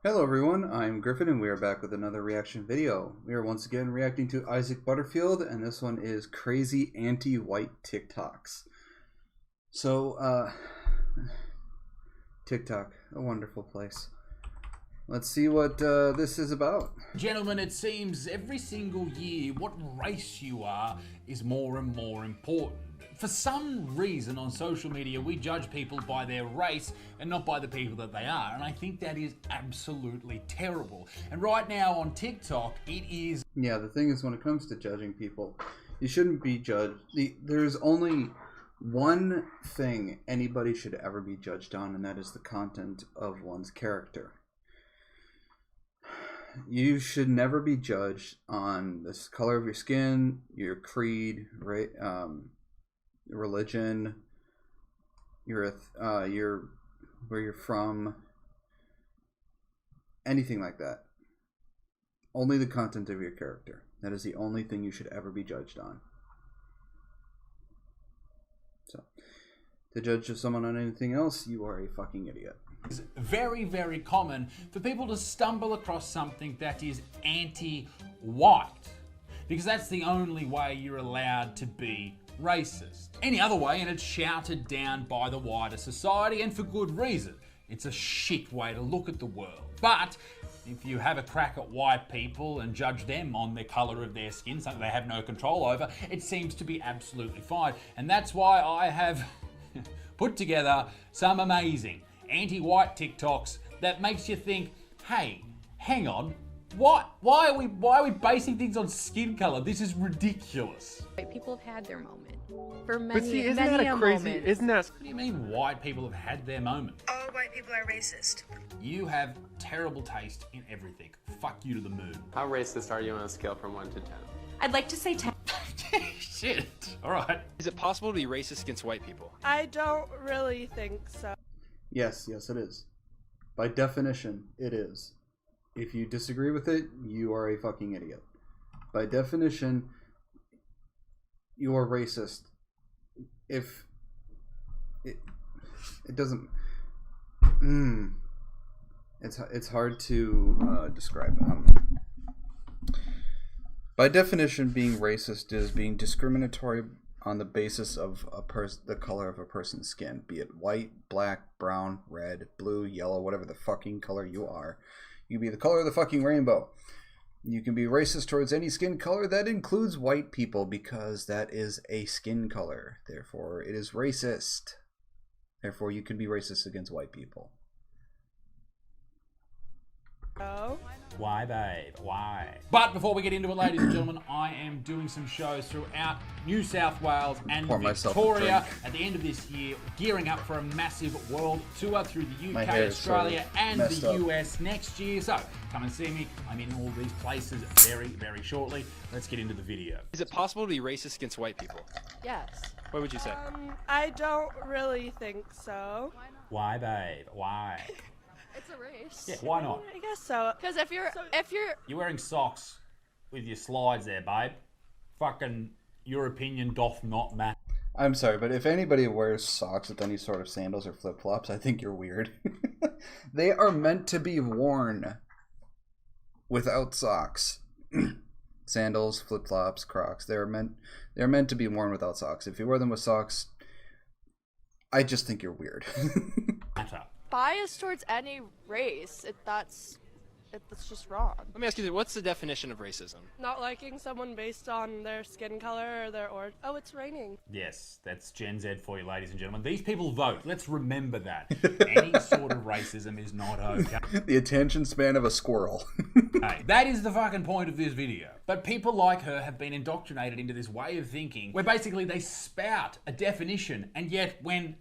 Hello everyone, I'm Griffin and we are back with another reaction video. We are once again reacting to Isaac Butterfield, and this one is Crazy Anti-White TikToks. So, TikTok, a wonderful place. Let's see what this is about. Gentlemen, it seems every single year what race you are is more and more important. For some reason on social media, we judge people by their race and not by the people that they are. And I think that is absolutely terrible. And right now on TikTok, it is... Yeah, the thing is, when it comes to judging people, you shouldn't be judged. There's only one thing anybody should ever be judged on, and that is the content of one's character. You should never be judged on the color of your skin, your creed, right? Religion, where you're from, anything like that. Only the content of your character. That is the only thing you should ever be judged on. So, to judge someone on anything else, you are a fucking idiot. It's very, very common for people to stumble across something that is anti-white, because that's the only way you're allowed to be racist. Any other way and it's shouted down by the wider society, and for good reason. It's a shit way to look at the world. But if you have a crack at white people and judge them on the colour of their skin, something they have no control over, it seems to be absolutely fine. And that's why I have put together some amazing anti-white TikToks that makes you think, hey, hang on, why are we basing things on skin color? This is ridiculous. White people have had their moment. For many, But see, isn't many that a crazy? moment. Isn't that? What do you mean white people have had their moment? All white people are racist. You have terrible taste in everything. Fuck you to the moon. How racist are you on a scale from 1 to 10? I'd like to say 10. Shit. All right. Is it possible to be racist against white people? I don't really think so. Yes, it is. By definition, it is. If you disagree with it, you are a fucking idiot. By definition, you are racist. If it doesn't, it's hard to describe. By definition, being racist is being discriminatory on the basis of the color of a person's skin, be it white, black, brown, red, blue, yellow, whatever the fucking color you are. You can be the color of the fucking rainbow. You can be racist towards any skin color. That includes white people, because that is a skin color. Therefore, it is racist. Therefore, you can be racist against white people. No. Why, babe? Why? But before we get into it, ladies and gentlemen, I am doing some shows throughout New South Wales and Victoria at the end of this year, gearing up for a massive world tour through the UK, Australia, and the US next year. So come and see me. I'm in all these places very, very shortly. Let's get into the video. Is it possible to be racist against white people? Yes. What would you say? I don't really think so. Why, babe? Why? It's a race. Yeah, why not? I guess so. Because if you're You're wearing socks with your slides there, babe. Fucking your opinion doth not matter. I'm sorry, but if anybody wears socks with any sort of sandals or flip-flops, I think you're weird. They are meant to be worn without socks. Sandals, flip-flops, Crocs, they're meant to be worn without socks. If you wear them with socks, I just think you're weird. Bias towards any race, that's just wrong. Let me ask you this: what's the definition of racism? Not liking someone based on their skin color or their oh, it's raining. Yes, that's Gen Z for you, ladies and gentlemen. These people vote. Let's remember that. Any sort of racism is not okay. The attention span of a squirrel. Hey, that is the fucking point of this video. But people like her have been indoctrinated into this way of thinking where basically they spout a definition, and yet when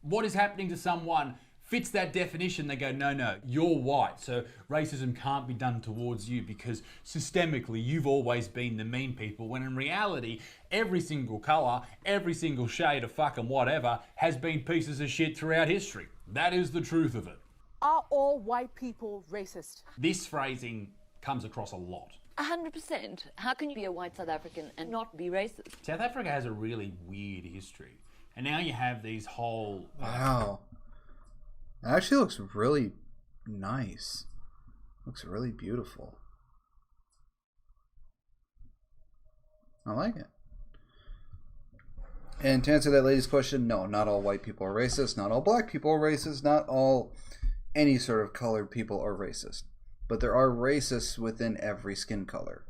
what is happening to someone fits that definition, they go, no, you're white, so racism can't be done towards you because systemically you've always been the mean people, when in reality, every single colour, every single shade of fucking whatever has been pieces of shit throughout history. That is the truth of it. Are all white people racist? This phrasing comes across a lot. 100%. How can you be a white South African and not be racist? South Africa has a really weird history. And now you have these whole... Wow. It actually looks really nice. Looks really beautiful. I like it. And to answer that lady's question, no, not all white people are racist. Not all black people are racist. Not all any sort of colored people are racist. But there are racists within every skin color.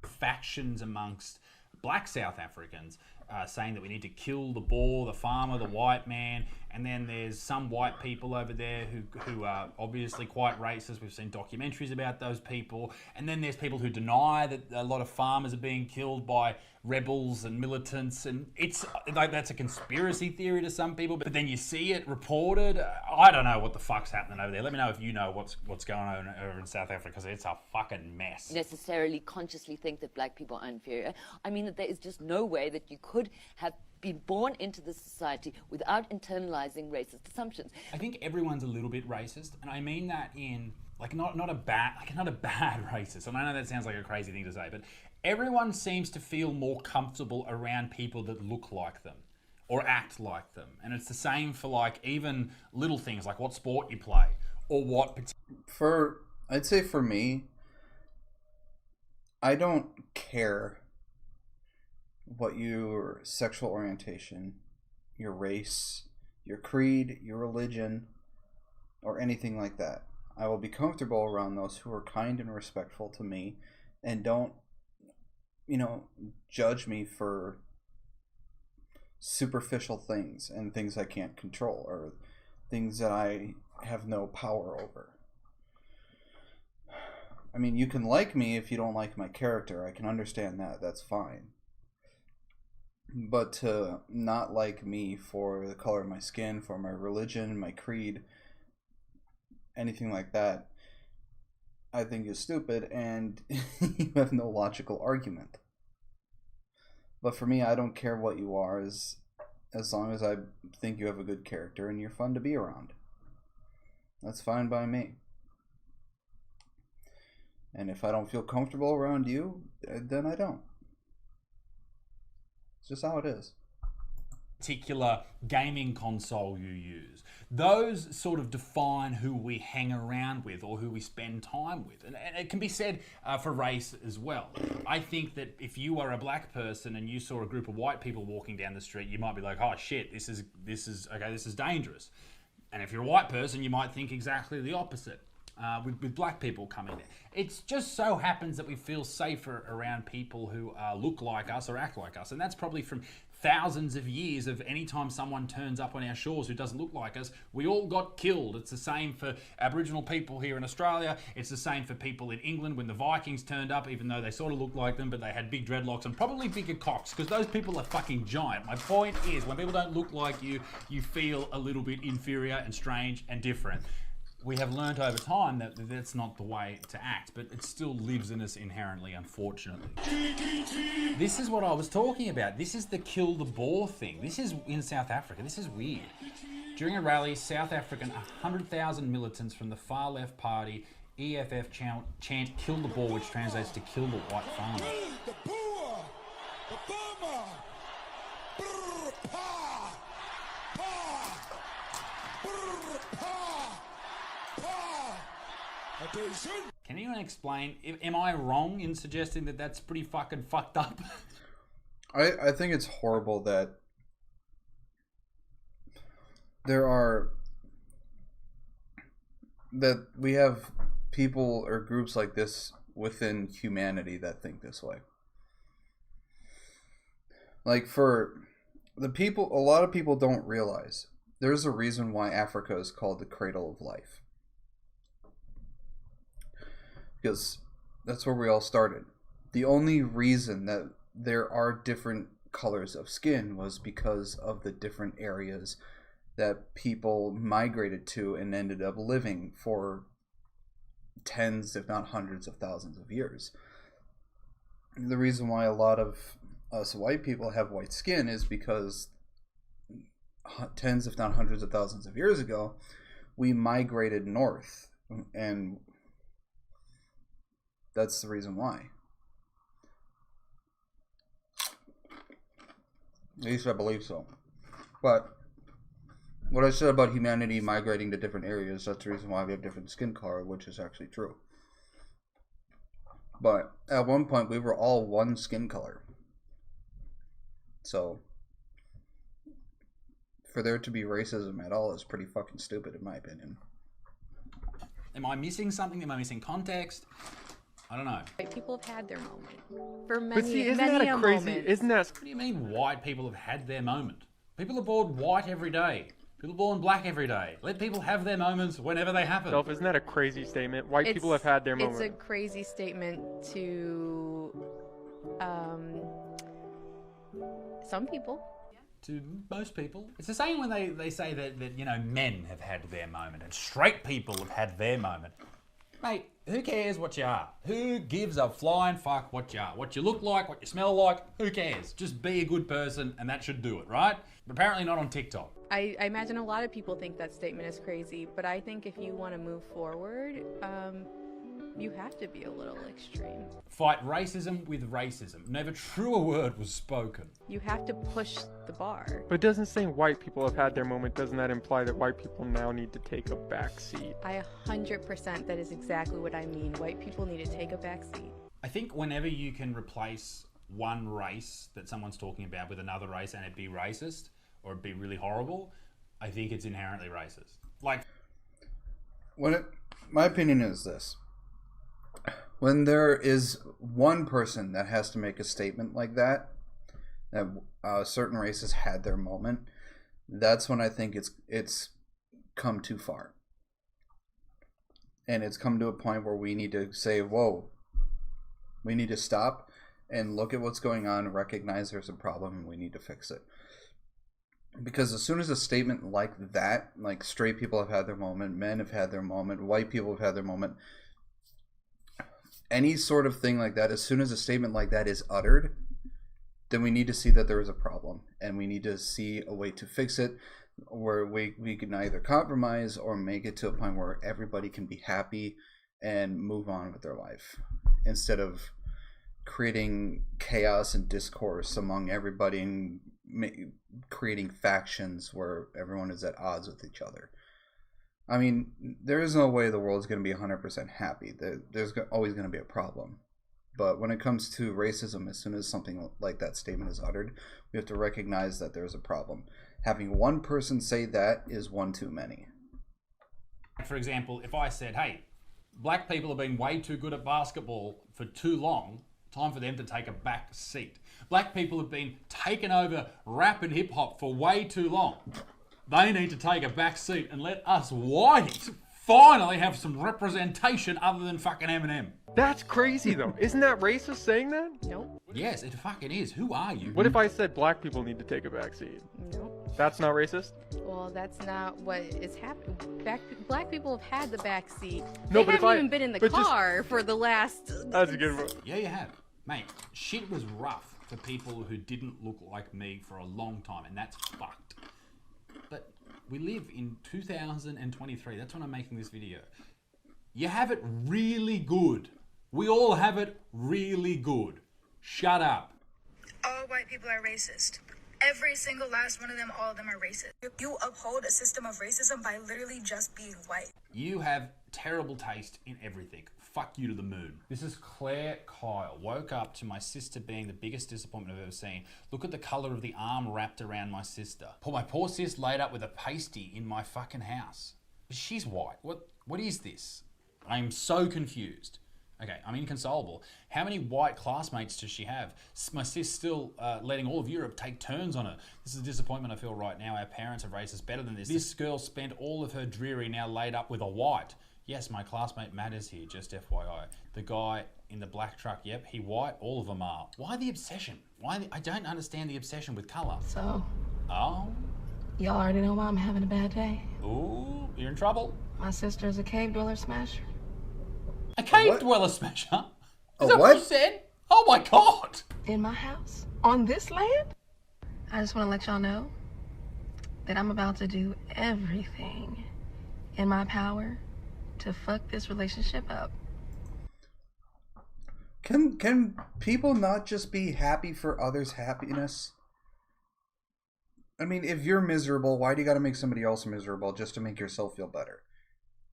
Factions amongst black South Africans saying that we need to kill the Boer, the farmer, the white man, and then there's some white people over there who are obviously quite racist. We've seen documentaries about those people. And then there's people who deny that a lot of farmers are being killed by rebels and militants, and it's like that's a conspiracy theory to some people, but then you see it reported. I don't know what the fuck's happening over there. Let me know if you know what's going on over in South Africa, because it's a fucking mess. Necessarily consciously think that black people are inferior. I mean that there is just no way that you could have been born into this society without internalizing racist assumptions. I think everyone's a little bit racist, and I mean that in like not a bad racist. And I know that sounds like a crazy thing to say, but everyone seems to feel more comfortable around people that look like them or act like them. And it's the same for like even little things like what sport you play or what. I'd say for me, I don't care what your sexual orientation, your race, your creed, your religion, or anything like that. I will be comfortable around those who are kind and respectful to me and don't, judge me for superficial things and things I can't control or things that I have no power over. I mean, you can like me if you don't like my character. I can understand that. That's fine. But to not like me for the color of my skin, for my religion, my creed, anything like that, I think is stupid, and you have no logical argument. But for me, I don't care what you are, as long as I think you have a good character and you're fun to be around. That's fine by me. And if I don't feel comfortable around you, then I don't. It's just how it is. Particular gaming console you use. Those sort of define who we hang around with or who we spend time with. And it can be said for race as well. I think that if you are a black person and you saw a group of white people walking down the street, you might be like, oh shit, this is dangerous. And if you're a white person, you might think exactly the opposite. With black people coming there. It just so happens that we feel safer around people who look like us or act like us. And that's probably from thousands of years of any time someone turns up on our shores who doesn't look like us, we all got killed. It's the same for Aboriginal people here in Australia. It's the same for people in England when the Vikings turned up, even though they sort of looked like them, but they had big dreadlocks and probably bigger cocks, because those people are fucking giant. My point is, when people don't look like you, you feel a little bit inferior and strange and different. We have learnt over time that that's not the way to act, but it still lives in us inherently, unfortunately. This is what I was talking about. This is the kill the Boer thing. This is in South Africa. This is weird. During a rally, South African 100,000 militants from the far left party EFF chant kill the Boer, which translates to kill the white farmer. The Boer! The farmer! Brr, pa! Pa! Brr, pa! Can anyone explain, am I wrong in suggesting that that's pretty fucking fucked up? I think it's horrible that we have people or groups like this within humanity that think this way. Like, for the people, a lot of people don't realize there's a reason why Africa is called the cradle of life. Because that's where we all started. The only reason that there are different colors of skin was because of the different areas that people migrated to and ended up living for tens, if not hundreds of thousands of years. The reason why a lot of us white people have white skin is because tens, if not hundreds of thousands of years ago, we migrated north, and that's the reason why. At least I believe so. But what I said about humanity migrating to different areas, that's the reason why we have different skin color, which is actually true. But at one point, we were all one skin color. So, for there to be racism at all is pretty fucking stupid, in my opinion. Am I missing something? Am I missing context? I don't know. White people have had their moment. For many, But see, isn't many that a crazy? moment. Isn't that? What do you mean white people have had their moment? People are born white every day. People are born black every day. Let people have their moments whenever they happen. Self, isn't that a crazy statement? White people have had their moment. It's a crazy statement to some people. To most people. It's the same when they say that, you know, men have had their moment and straight people have had their moment. Mate, who cares what you are? Who gives a flying fuck what you are? What you look like, what you smell like, who cares? Just be a good person and that should do it, right? But apparently not on TikTok. I imagine a lot of people think that statement is crazy, but I think if you want to move forward, you have to be a little extreme. Fight racism with racism. Never truer word was spoken. You have to push the bar. But doesn't saying white people have had their moment, doesn't that imply that white people now need to take a back seat? 100% that is exactly what I mean. White people need to take a back seat. I think whenever you can replace one race that someone's talking about with another race and it be racist or it be really horrible, I think it's inherently racist. Like, my opinion is this. When there is one person that has to make a statement like that certain races had their moment, that's when I think it's come too far. And it's come to a point where we need to say, whoa, we need to stop and look at what's going on, recognize there's a problem, and we need to fix it. Because as soon as a statement like that, like straight people have had their moment, men have had their moment, white people have had their moment, any sort of thing like that, as soon as a statement like that is uttered, then we need to see that there is a problem, and we need to see a way to fix it, where we can either compromise or make it to a point where everybody can be happy and move on with their life, instead of creating chaos and discourse among everybody and creating factions where everyone is at odds with each other. I mean, there is no way the world's going to be 100% happy. There's always going to be a problem. But when it comes to racism, as soon as something like that statement is uttered, we have to recognize that there's a problem. Having one person say that is one too many. for example, if I said, hey, black people have been way too good at basketball for too long, time for them to take a back seat. Black people have been taken over rap and hip hop for way too long. They need to take a back seat and let us whites finally have some representation other than fucking Eminem. That's crazy though. Isn't that racist saying that? Nope. Yes, it fucking is. Who are you? What if I said black people need to take a back seat? Nope. That's not racist? Well, that's not what is happening. Black people have had the back seat. No, they but haven't even been in the car for the last... That's a good one. Yeah, you have. Mate, shit was rough for people who didn't look like me for a long time, and that's fucked. But we live in 2023. That's when I'm making this video. You have it really good. We all have it really good. Shut up. All white people are racist. Every single last one of them, all of them are racist. You uphold a system of racism by literally just being white. You have terrible taste in everything. Fuck you to the moon. This is Claire Kyle. Woke up to my sister being the biggest disappointment I've ever seen. Look at the colour of the arm wrapped around my sister. My poor sis laid up with a pasty in my fucking house. She's white. What is this? I'm so confused. Okay, I'm inconsolable. How many white classmates does she have? My sis still letting all of Europe take turns on her. This is a disappointment I feel right now. Our parents have raised us better than this. This girl spent all of her dreary now laid up with a white. Yes, my classmate Matt is here, just FYI. The guy in the black truck, yep, he white, all of them are. Why the obsession? I don't understand the obsession with colour. So? Oh? Y'all already know why I'm having a bad day? Ooh, you're in trouble. My sister's a cave dweller smasher. A cave dweller smasher? A Is that what you said? Oh my God! In my house? On this land? I just want to let y'all know that I'm about to do everything in my power to fuck this relationship up. Can people not just be happy for others' happiness? I mean, if you're miserable, why do you gotta make somebody else miserable just to make yourself feel better?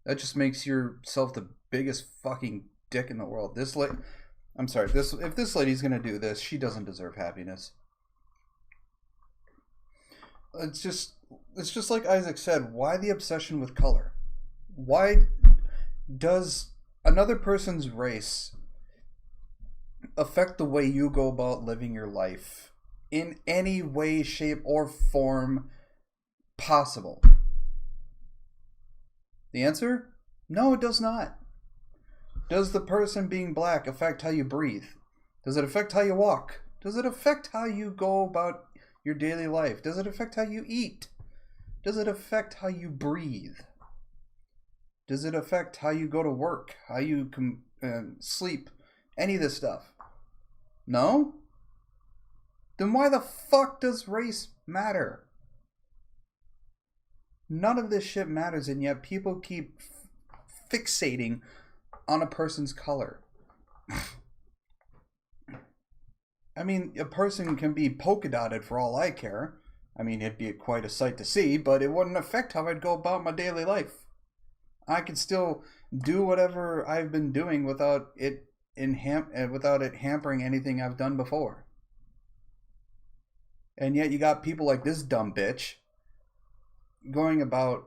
That just makes yourself the biggest fucking dick in the world. I'm sorry, if this lady's gonna do this, she doesn't deserve happiness. It's just like Isaac said, why the obsession with color? Why does another person's race affect the way you go about living your life in any way, shape, or form possible? The answer? No, it does not. Does the person being black affect how you breathe? Does it affect how you walk? Does it affect how you go about your daily life? Does it affect how you eat? Does it affect how you breathe? Does it affect how you go to work? How you sleep? Any of this stuff? No? Then why the fuck does race matter? None of this shit matters, and yet people keep fixating on a person's color. I mean, a person can be polka dotted for all I care. I mean, it'd be quite a sight to see, but it wouldn't affect how I'd go about my daily life. I could still do whatever I've been doing without it hampering anything I've done before. And yet you got people like this dumb bitch going about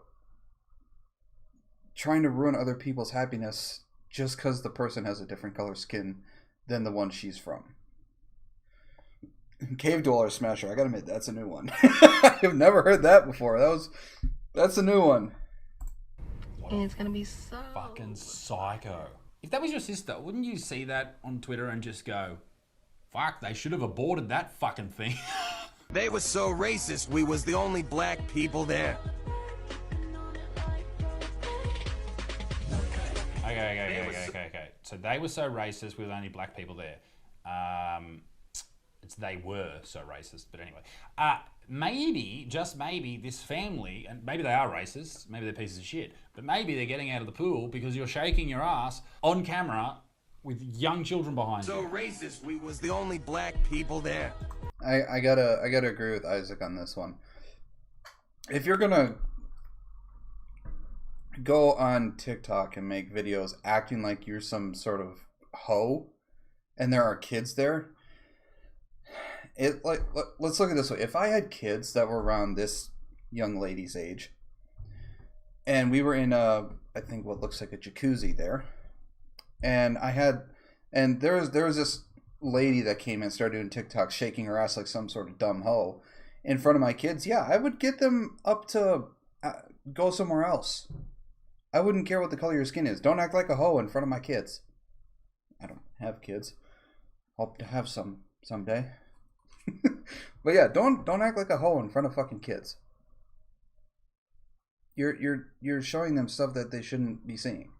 trying to ruin other people's happiness just because the person has a different color skin than the one she's from. Cave Dweller Smasher, I gotta admit, that's a new one. I've never heard that before. That's a new one. And it's gonna be so fucking psycho. If that was your sister, wouldn't you see that on Twitter and just go, fuck, they should have aborted that fucking thing? They were so racist, we was the only black people there. Okay. So they were so racist, we were the only black people there. They were so racist, but anyway. Maybe, just maybe, this family, and maybe they are racist, maybe they're pieces of shit, but maybe they're getting out of the pool because you're shaking your ass on camera with young children behind so you. So racist, we was the only black people there. I gotta agree with Isaac on this one. If you're gonna go on TikTok and make videos acting like you're some sort of hoe, and there are kids there, let's look at it this way. If I had kids that were around this young lady's age, and we were in I think what looks like a jacuzzi there, and there was this lady that came in and started doing TikTok shaking her ass like some sort of dumb hoe in front of my kids, yeah, I would get them up to go somewhere else. I wouldn't care what the color of your skin is. Don't act like a hoe in front of my kids. I don't have kids. Hope to have some someday. But yeah, don't act like a hoe in front of fucking kids. You're showing them stuff that they shouldn't be seeing.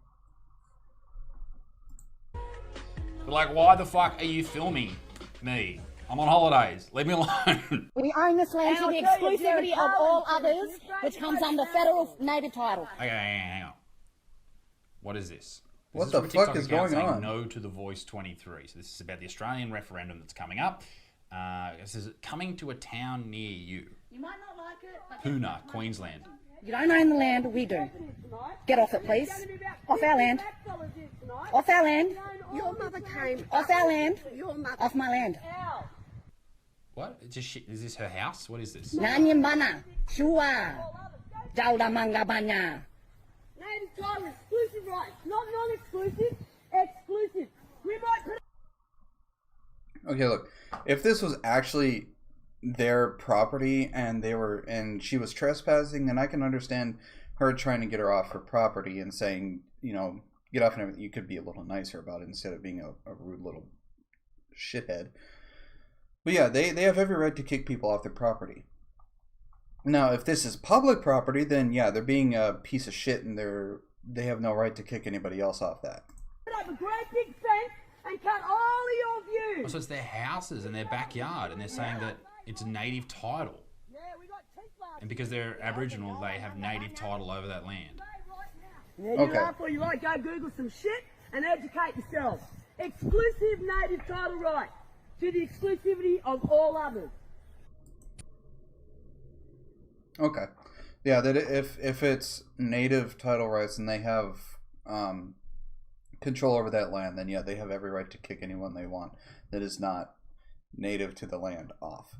Like, why the fuck are you filming me? I'm on holidays. Leave me alone. We own this land to the exclusivity of all others, which comes under federal native title. Okay, hang on. What is this? What the fuck is going on? No to the Voice 23. So this is about the Australian referendum that's coming up. This is coming to a town near you. You might not like it, but Puna, Queensland. You don't own the land, we do. Get off it, please. Off our land. Off our land. Your mother came. Off our land. Your mother. Off my land. What? Is this her house? What is this? Nanyambana. Shua. Jauda Mangabanya. Native title, exclusive rights. Not non-exclusive, exclusive. We might put... Okay, look. If this was actually their property and she was trespassing, then I can understand her trying to get her off her property and saying, you know, get off and everything. You could be a little nicer about it instead of being a rude little shithead. But yeah, they have every right to kick people off their property. Now, if this is public property, then yeah, they're being a piece of shit and they have no right to kick anybody else off that. Put up a great big fence and cut all of your views. So it's their houses and their backyard, and they're saying that it's a native title. And because they're Aboriginal, they have native title over that land. Yeah, you laugh or you like, go Google some shit and educate yourself. Exclusive native title right to the exclusivity of all others. Okay. Yeah, that if it's native title rights and they have control over that land, then yeah, they have every right to kick anyone they want that is not native to the land off.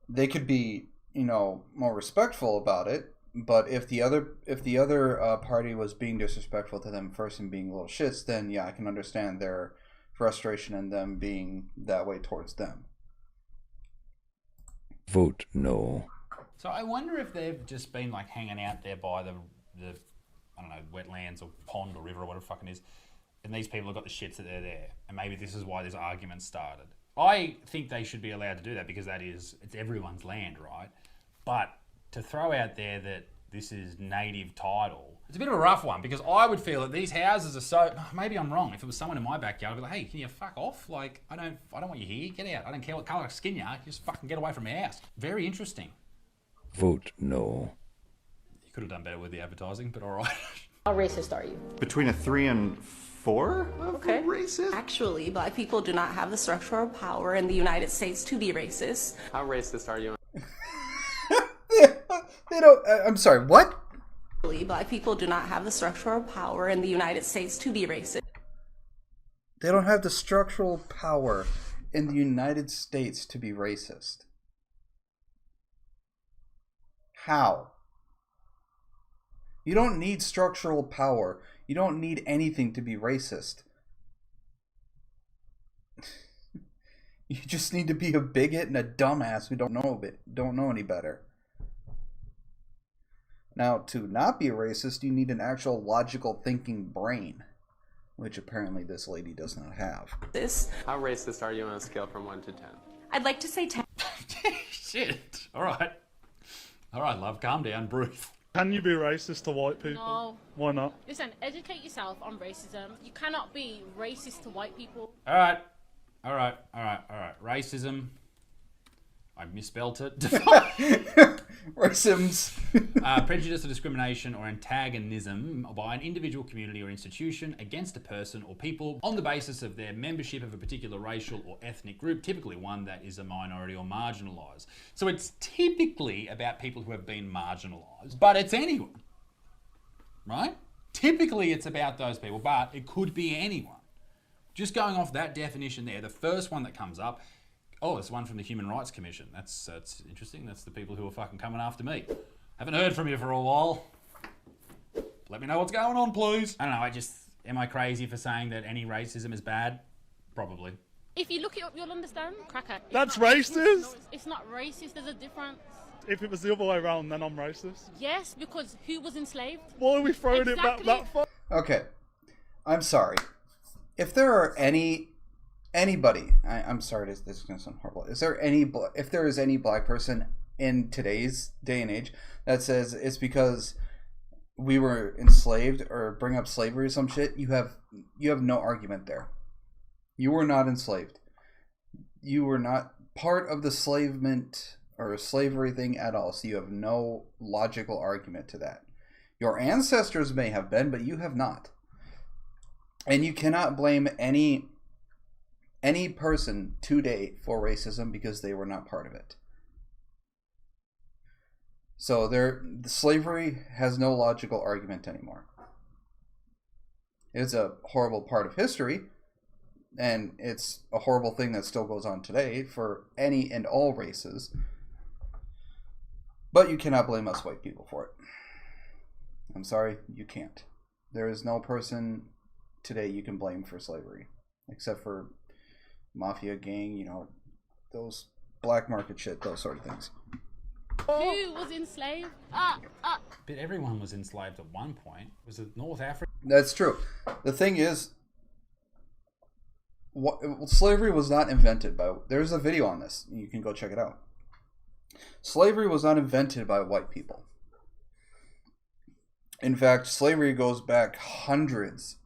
They could be, more respectful about it, but if the other party was being disrespectful to them first and being little shits, then yeah, I can understand their frustration and them being that way towards them. Vote no. So I wonder if they've just been like hanging out there by the I don't know, wetlands or pond or river or whatever the fuck it is, and these people have got the shits that they're there, and maybe this is why this argument started. I think they should be allowed to do that because it's everyone's land, right? But to throw out there that this is native title, it's a bit of a rough one because I would feel that these houses are so. Maybe I'm wrong. If it was someone in my backyard, I'd be like, "Hey, can you fuck off? Like, I don't want you here. Get out. I don't care what colour of skin you are. Just fucking get away from my house." Very interesting. Vote no. You could have done better with the advertising, but all right. How racist are you? Between a 3 and 4 of Okay. racist? Actually, black people do not have the structural power in the United States to be racist. How racist are you? They don't. I'm sorry. What? Actually, black people do not have the structural power in the United States to be racist. They don't have the structural power in the United States to be racist. How? You don't need structural power. You don't need anything to be racist. You just need to be a bigot and a dumbass who don't know any better. Now, to not be a racist, you need an actual logical thinking brain, which apparently this lady does not have. How racist are you on a scale from 1 to 10? I'd like to say 10. Shit. All right, love. Calm down. Breathe. Can you be racist to white people? No. Why not? Listen, educate yourself on racism. You cannot be racist to white people. All right. Racism. I misspelt it. Racisms. Prejudice or discrimination or antagonism by an individual, community or institution against a person or people on the basis of their membership of a particular racial or ethnic group, typically one that is a minority or marginalised. So it's typically about people who have been marginalised, but it's anyone, right? Typically it's about those people, but it could be anyone. Just going off that definition there, the first one that comes up, it's one from the Human Rights Commission. That's interesting. That's the people who are fucking coming after me. Haven't heard from you for a while. Let me know what's going on, please. I don't know, am I crazy for saying that any racism is bad? Probably. If you look it up, you'll understand. Cracker. That's racist? It's not racist, there's a difference. If it was the other way around, then I'm racist. Yes, because who was enslaved? Why are we throwing it back that far? Okay. I'm sorry. If there are anybody, I'm sorry, this is going to sound horrible. If there is any black person in today's day and age that says it's because we were enslaved or bring up slavery or some shit, you have no argument there. You were not enslaved. You were not part of the enslavement or slavery thing at all, so you have no logical argument to that. Your ancestors may have been, but you have not. And you cannot blame any person today for racism because they were not part of it. So slavery has no logical argument anymore. It's a horrible part of history, and it's a horrible thing that still goes on today for any and all races. But you cannot blame us white people for it. I'm sorry, you can't. There is no person today you can blame for slavery, except for mafia gang, those black market shit, those sort of things. Who was enslaved? But everyone was enslaved at one point. Was it North Africa? That's true. The thing is, slavery was not invented by... There's a video on this. You can go check it out. Slavery was not invented by white people. In fact, slavery goes back hundreds,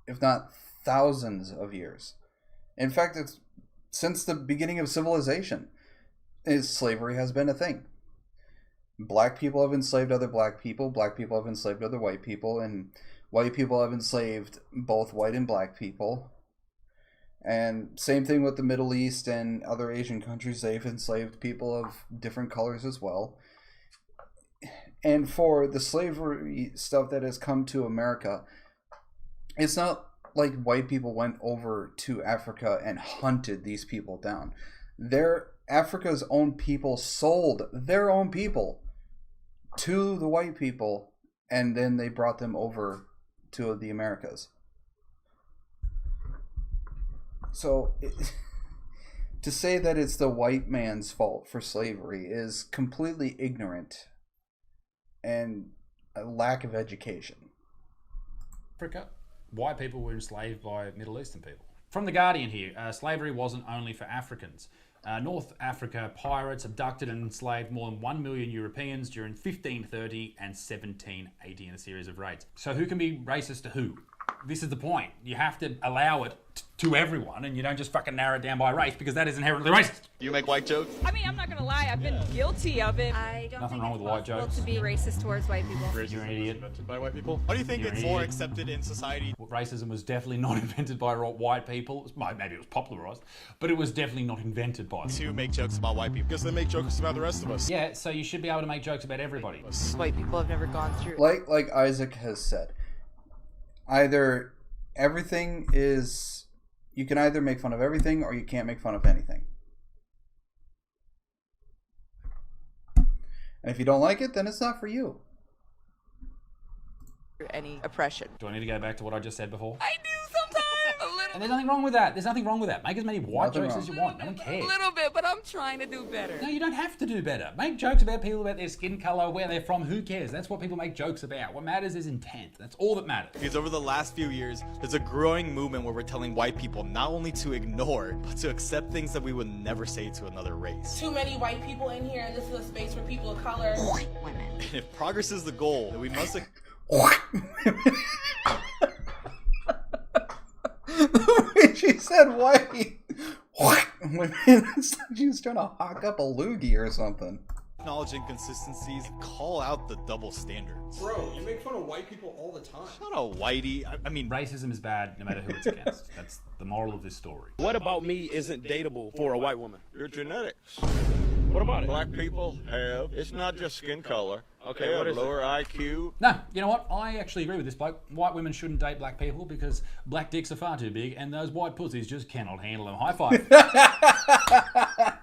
if not thousands of years. In fact, it's since the beginning of civilization, slavery has been a thing. Black people have enslaved other black people have enslaved other white people, and white people have enslaved both white and black people. And same thing with the Middle East and other Asian countries, they've enslaved people of different colors as well. and for the slavery stuff that has come to America, it's not like white people went over to Africa and hunted these people down. Africa's own people sold their own people to the white people, and then they brought them over to the Americas. So to say that it's the white man's fault for slavery is completely ignorant and a lack of education. Africa, white people were enslaved by Middle Eastern people. From The Guardian here, slavery wasn't only for Africans. North Africa pirates abducted and enslaved more than 1 million Europeans during 1530 and 1780 in a series of raids. So who can be racist to who? This is the point. You have to allow it to everyone, and you don't just fucking narrow it down by race, because that is inherently racist. You make white jokes? I mean, I'm not gonna lie, I've been guilty of it. I don't Nothing think wrong it's with white possible jokes. to be racist towards white people. You're an idiot. Invented by white people? How do you think You're it's an more idiot. accepted in society? Racism was definitely not invented by white people. Maybe it was popularized, but it was definitely not invented by them. To make jokes about white people? Because they make jokes about the rest of us. Yeah, so you should be able to make jokes about everybody. White people have never gone through. Like Isaac has said, either everything is, you can either make fun of everything or you can't make fun of anything. And if you don't like it, then it's not for you. Any oppression. Do I need to go back to what I just said before? I do sometimes. A little. And there's nothing wrong with that. There's nothing wrong with that. Make as many white Nothing jokes wrong. as you want. No one cares. A little bit, but I'm trying to do better. No, you don't have to do better. Make jokes about people, about their skin color, where they're from. Who cares? That's what people make jokes about. What matters is intent. That's all that matters. Because over the last few years, there's a growing movement where we're telling white people not only to ignore, but to accept things that we would never say to another race. Too many white people in here, and this is a space for people of color. Women. And if progress is the goal, then we must... The way she said white. It's like she was trying to hawk up a loogie or something. acknowledge inconsistencies, call out the double standards. Bro, you make fun of white people all the time. Not a whitey. I mean, racism is bad no matter who it's against. That's the moral of this story. What about me isn't dateable for a white woman? Your genetics. What about it? Black people have, it's not just skin color. Okay, They what have is it? lower IQ. No, you know what? I actually agree with this bloke. White women shouldn't date black people because black dicks are far too big and those white pussies just cannot handle them. High five.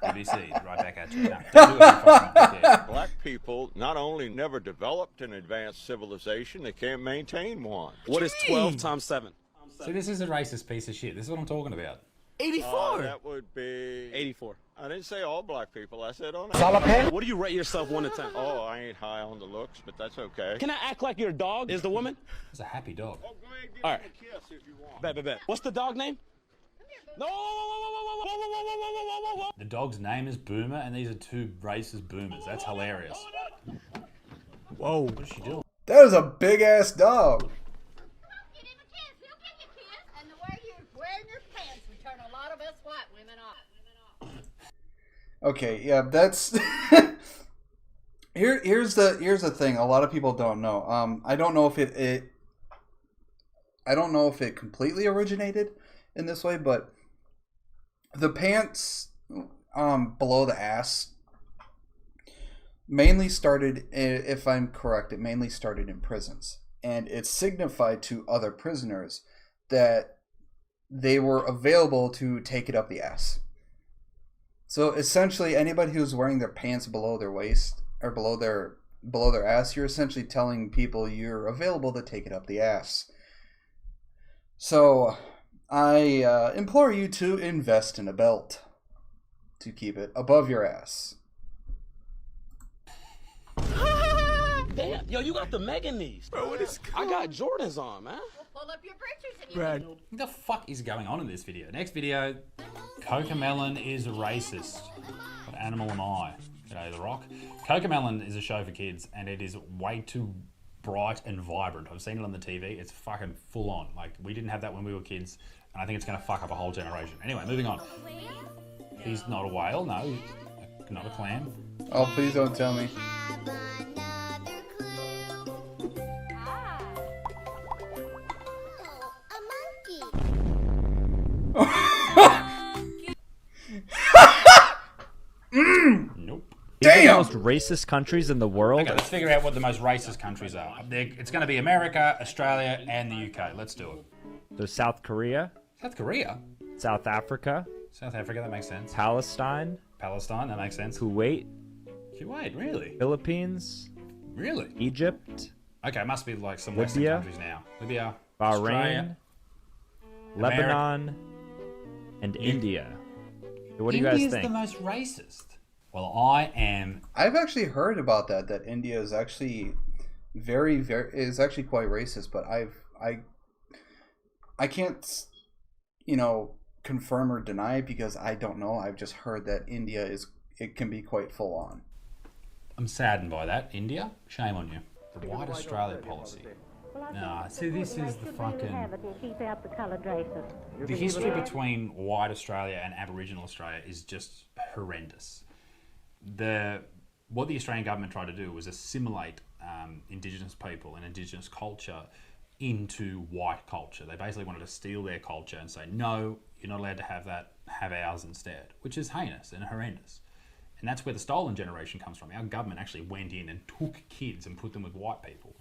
BBC, right back at you. No, don't do it, you fucking dickhead. Black people not only never developed an advanced civilization, they can't maintain one. What is 12 times 7? See, this is a racist piece of shit. This is what I'm talking about. 84. That would be 84. I didn't say all black people. I said on What do you rate yourself 1 to 10? Oh, I ain't high on the looks, but that's okay. Can I act like your dog is the woman? It's a happy dog. Oh, go ahead and give All me right. a kiss if you want. Bet. What's the dog name? No. Whoa. The dog's name is Boomer, and these are two racist boomers. That's hilarious. Whoa. What is she doing? That is a big ass dog. Okay, yeah, that's here's the thing. A lot of people don't know. I don't know if I don't know if it completely originated in this way, but the pants below the ass mainly started, if I'm correct, it mainly started in prisons, and it signified to other prisoners that they were available to take it up the ass. So essentially, anybody who's wearing their pants below their waist or below their ass, you're essentially telling people you're available to take it up the ass. So I implore you to invest in a belt to keep it above your ass. Damn, yo, you got the Megan knees. Bro, what is I got Jordans on, man. Pull up your britches and Brad. What the fuck is going on in this video? Next video, Cocomelon is racist. What animal am I? G'day, The Rock. Cocomelon is a show for kids, and it is way too bright and vibrant. I've seen it on the TV. It's fucking full on. Like, we didn't have that when we were kids, and I think it's going to fuck up a whole generation. Anyway, moving on. He's not a whale, no. Not a clam. Oh, please don't tell me. Nope. Damn! He's the most racist countries in the world. Okay, let's figure out what the most racist countries are. It's going to be America, Australia, and the UK. Let's do it. There's South Korea. South Korea? South Africa. South Africa, that makes sense. Palestine. Palestine, that makes sense. Kuwait. Kuwait, really? Philippines. Really? Egypt. Okay, it must be like some Western Libya. countries now. Libya, Bahrain. Australia, Lebanon. And India. What do you guys India's think? the most racist. Well, I've actually heard about that India is actually is actually quite racist, but I can't, confirm or deny it because I don't know. I've just heard that India it can be quite full on. I'm saddened by that. India, shame on you. The White Australia policy. Nah, see, this is the fucking... The history between White Australia and Aboriginal Australia is just horrendous. What the Australian government tried to do was assimilate Indigenous people and Indigenous culture into white culture. They basically wanted to steal their culture and say, no, you're not allowed to have that, have ours instead, which is heinous and horrendous. And that's where the stolen generation comes from. Our government actually went in and took kids and put them with white people.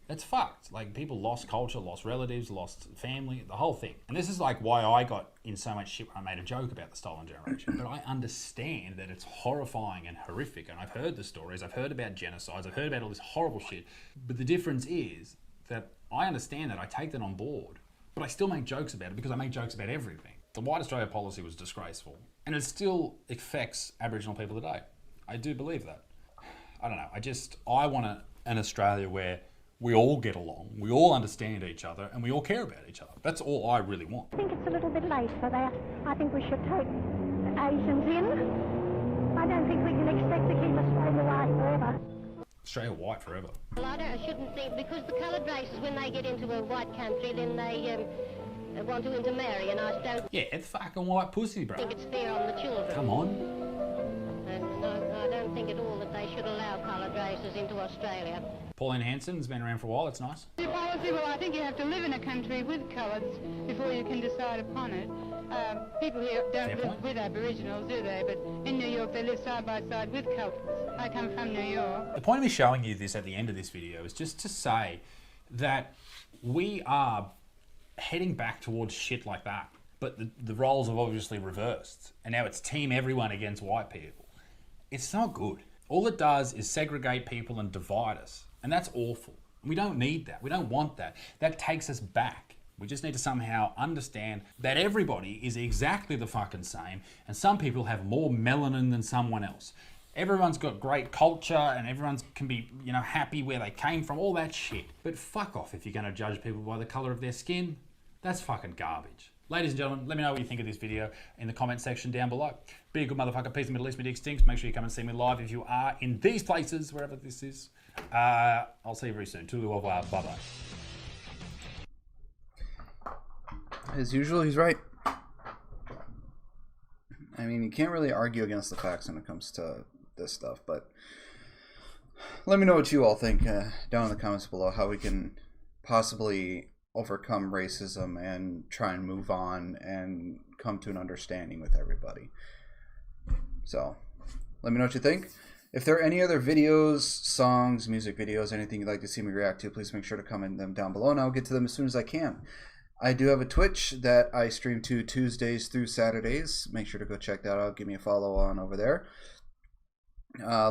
That's fucked. Like, people lost culture, lost relatives, lost family, the whole thing. And this is like why I got in so much shit when I made a joke about the stolen generation. But I understand that it's horrifying and horrific. And I've heard the stories, I've heard about genocides, I've heard about all this horrible shit. But the difference is that I understand that, I take that on board, but I still make jokes about it because I make jokes about everything. The White Australia policy was disgraceful, and it still affects Aboriginal people today. I do believe that. I don't know, I want an Australia where we all get along, we all understand each other, and we all care about each other. That's all I really want. I think it's a little bit late for that. I think we should take Asians in. I don't think we can expect to keep Australia white forever. Australia white forever. Well, I shouldn't think, because the coloured races, when they get into a white country, then they want to intermarry, and I don't... Yeah, it's fucking white pussy, bro. ...think it's fair on the children. Come on. And I don't think at all that they should allow coloured races into Australia. Pauline Hanson's been around for a while, it's nice. Your policy, well, I think you have to live in a country with colours before you can decide upon it. People here don't live with Aboriginals, do they? But in New York, they live side by side with colours. I come from New York. The point of me showing you this at the end of this video is just to say that we are heading back towards shit like that. But the roles have obviously reversed. And now it's team everyone against white people. It's not good. All it does is segregate people and divide us. And that's awful. We don't need that. We don't want that. That takes us back. We just need to somehow understand that everybody is exactly the fucking same, and some people have more melanin than someone else. Everyone's got great culture, and everyone can be, happy where they came from, all that shit. But fuck off if you're going to judge people by the colour of their skin. That's fucking garbage. Ladies and gentlemen, let me know what you think of this video in the comment section down below. Be a good motherfucker. Peace in the Middle East, me dick stinks. Make sure you come and see me live if you are in these places, wherever this is. I'll see you very soon. Toodaloo, au revoir. Bye-bye. As usual, he's right. I mean, you can't really argue against the facts when it comes to this stuff, but let me know what you all think down in the comments below, how we can possibly overcome racism and try and move on and come to an understanding with everybody. So, let me know what you think. If there are any other videos, songs, music videos, anything you'd like to see me react to, please make sure to comment them down below, and I'll get to them as soon as I can. I do have a Twitch that I stream to Tuesdays through Saturdays. Make sure to go check that out. Give me a follow on over there.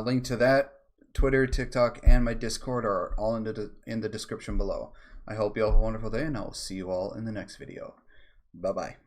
Link to that, Twitter, TikTok, and my Discord are all in the description below. I hope you all have a wonderful day, and I will see you all in the next video. Bye-bye.